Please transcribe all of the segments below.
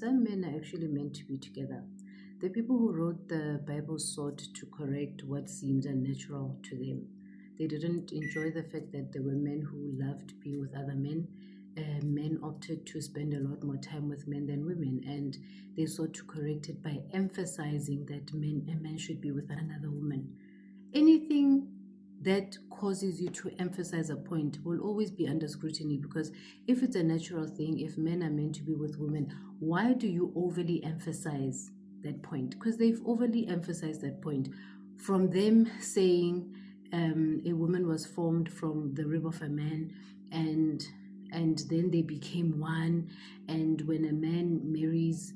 Some men are actually meant to be together. The people who wrote the Bible sought to correct what seemed unnatural to them. They didn't enjoy the fact that there were men who loved being with other men. Men opted to spend a lot more time with men than women, and they sought to correct it by emphasizing that a man should be with another woman. Anything that causes you to emphasize a point will always be under scrutiny, because if it's a natural thing, if men are meant to be with women, why do you overly emphasize that point? Because they've overly emphasized that point from them saying a woman was formed from the rib of a man, and then they became one, and when a man marries,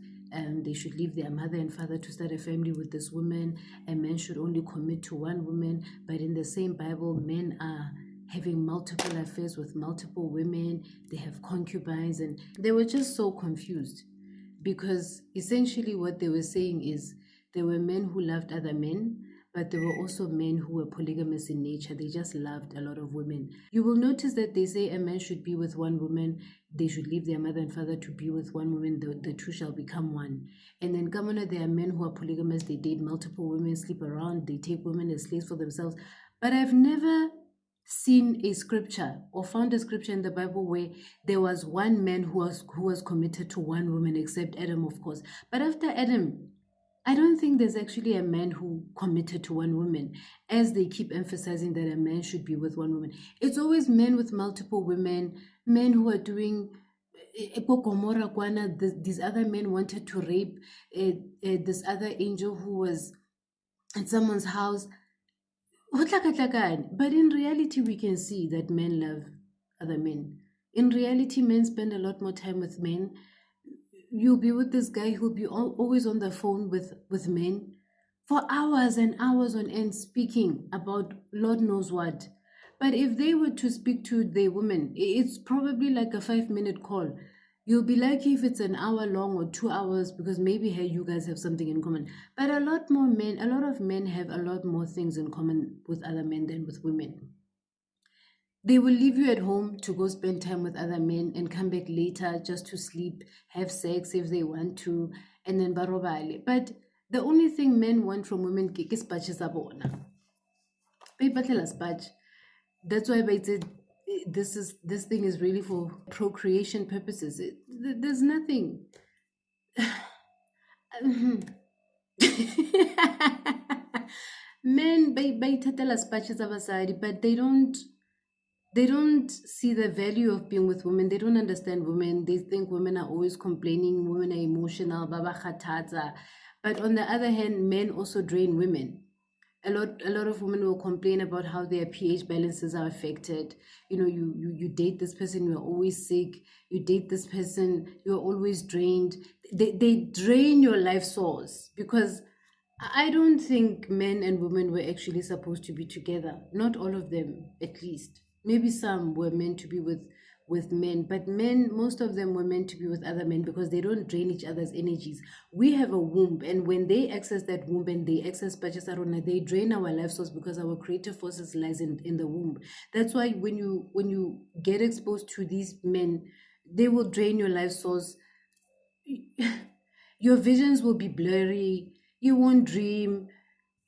they should leave their mother and father to start a family with this woman. A man should only commit to one woman. But in the same Bible, men are having multiple affairs with multiple women. They have concubines, and they were just so confused, because essentially what they were saying is there were men who loved other men, but there were also men who were polygamous in nature. They just loved a lot of women. You will notice that they say a man should be with one woman, they should leave their mother and father to be with one woman, the two shall become one. And then Kamana, there are men who are polygamous, they date multiple women, sleep around, they take women as slaves for themselves. But I've never seen a scripture or found a scripture in the Bible where there was one man who was committed to one woman, except Adam, of course. But after Adam, I don't think there's actually a man who committed to one woman, as they keep emphasizing that a man should be with one woman. It's always men with multiple women, men who are doing these other men wanted to rape this other angel who was at someone's house. But in reality, we can see that men love other men. In reality, men spend a lot more time with men. You'll be with this guy who'll be always on the phone with men for hours and hours on end, speaking about Lord knows what. But if they were to speak to the woman, it's probably like a 5-minute call. You'll be lucky if it's an hour long or 2 hours, because maybe hey, you guys have something in common. But a lot of men have a lot more things in common with other men than with women. They will leave you at home to go spend time with other men and come back later just to sleep, have sex if they want to, and then barobale. But the only thing men want from women is patches abona. That's why I said this thing is really for procreation purposes. There's nothing. Men bayithathela sipatches abasadi, but they don't see the value of being with women. They don't understand women. They think women are always complaining, women are emotional, baba khathatsa. But on the other hand, men also drain women. A lot of women will complain about how their pH balances are affected. You date this person, you're always sick. You date this person, you're always drained. They drain your life source, because I don't think men and women were actually supposed to be together. Not all of them, at least. Maybe some were meant to be with men, but men, most of them were meant to be with other men, because they don't drain each other's energies. We have a womb, and when they access that womb and they access Pachasarona, they drain our life source, because our creative forces lies in the womb. That's why when you get exposed to these men, they will drain your life source. Your visions will be blurry. You won't dream.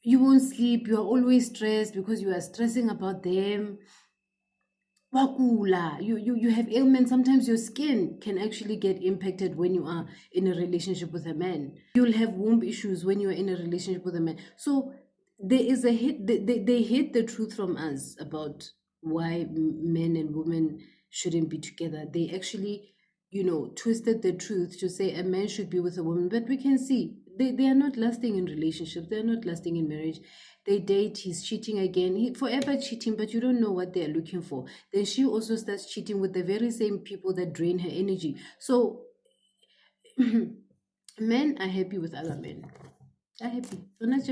You won't sleep. You are always stressed because you are stressing about them. You have ailments. Sometimes your skin can actually get impacted when you are in a relationship with a man. You'll have womb issues when you are in a relationship with a man. So there is a hit. They hid the truth from us about why men and women shouldn't be together. They actually, twisted the truth to say a man should be with a woman. But we can see they are not lasting in relationships. They're not lasting in marriage. They date, he's cheating again, he forever cheating, but you don't know what they're looking for. Then she also starts cheating with the very same people that drain her energy. So men are happy with other men. Are happy.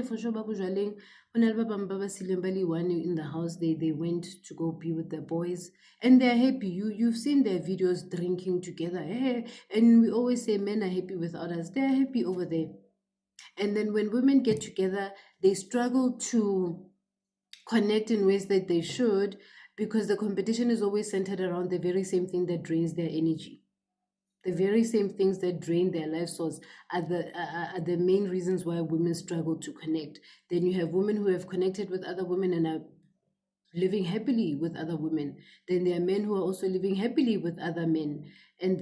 For sure, Babu Jaleng, when Baba Silembali one in the house, they went to go be with the boys, and they're happy. You've seen their videos drinking together. And we always say men are happy with others. They're happy over there. And then when women get together, they struggle to connect in ways that they should, because the competition is always centered around the very same thing that drains their energy. The very same things that drain their life source are the main reasons why women struggle to connect. Then you have women who have connected with other women and are living happily with other women. Then there are men who are also living happily with other men. And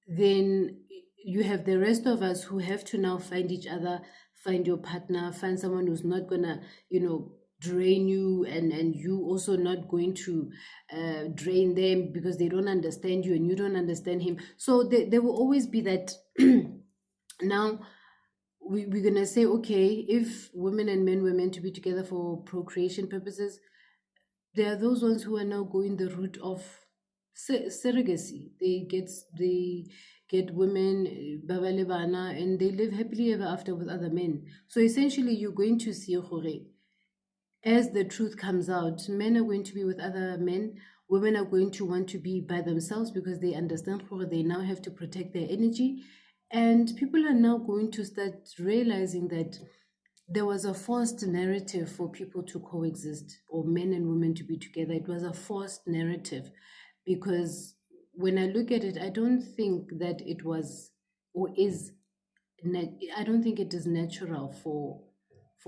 then you have the rest of us who have to now find each other, find your partner, find someone who's not gonna, drain you, and you also not going to drain them because they don't understand you and you don't understand him. So there will always be that. Now we're gonna say, okay, if women and men were meant to be together for procreation purposes, there are those ones who are now going the route of surrogacy. They get women, babale bana, and they live happily ever after with other men. So essentially, you're going to see gore, as the truth comes out, men are going to be with other men. Women are going to want to be by themselves because they understand gore, they now have to protect their energy. And people are now going to start realizing that there was a forced narrative for people to coexist, or men and women to be together. It was a forced narrative because when I look at it, I don't think that it was or is. I don't think it is natural for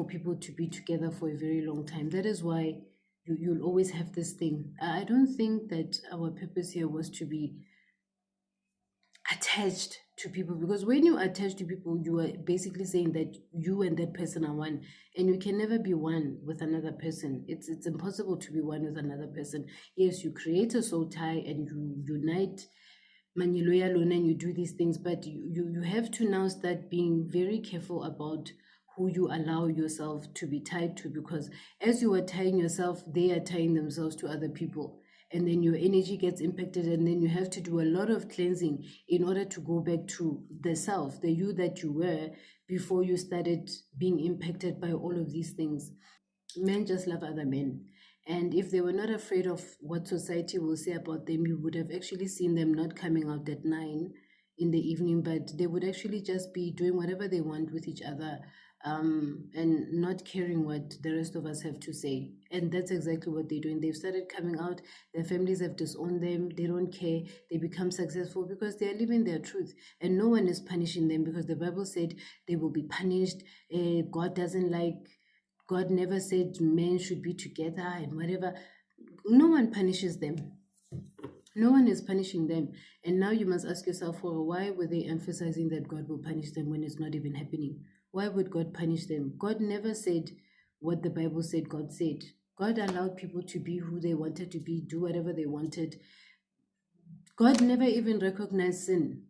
people to be together for a very long time. That is why you'll always have this thing. I don't think that our purpose here was to be attached to people, because when you attach to people, you are basically saying that you and that person are one, and you can never be one with another person. It's impossible to be one with another person. Yes, you create a soul tie and you unite Maniloya Lona, and you do these things, but you have to now start being very careful about who you allow yourself to be tied to, because as you are tying yourself, they are tying themselves to other people. And then your energy gets impacted, and then you have to do a lot of cleansing in order to go back to the self, the you that you were before you started being impacted by all of these things. Men just love other men. And if they were not afraid of what society will say about them, you would have actually seen them not coming out at 9 in the evening, but they would actually just be doing whatever they want with each other, and not caring what the rest of us have to say. And that's exactly what they're doing. They've started coming out, their families have disowned them, they don't care, they become successful because they're living their truth. And no one is punishing them because the Bible said they will be punished. God doesn't like God never said men should be together and whatever. No one punishes them. No one is punishing them. And now you must ask yourself, well, why were they emphasizing that God will punish them when it's not even happening? Why would God punish them? God never said what the Bible said God said. God allowed people to be who they wanted to be, do whatever they wanted. God never even recognized sin.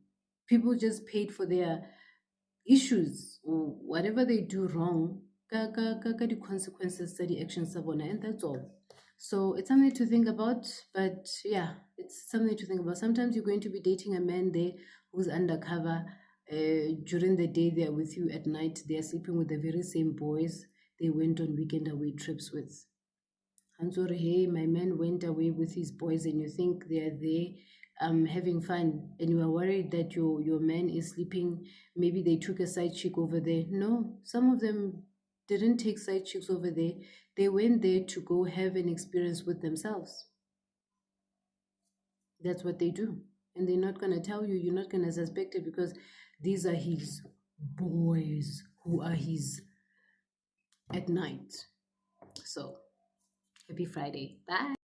People just paid for their issues or whatever they do wrong, the consequences to the actions of one, and that's all. So it's something to think about, but yeah, it's something to think about. Sometimes you're going to be dating a man there who's undercover. During the day, they're with you. At night, they're sleeping with the very same boys they went on weekend away trips with. And so, hey, my man went away with his boys, and you think they are there having fun, and you are worried that your man is sleeping. Maybe they took a side chick over there. No, some of them didn't take side chicks over there. They went there to go have an experience with themselves. That's what they do. And they're not going to tell you, you're not going to suspect it because these are his boys who are his at night. So, happy Friday. Bye.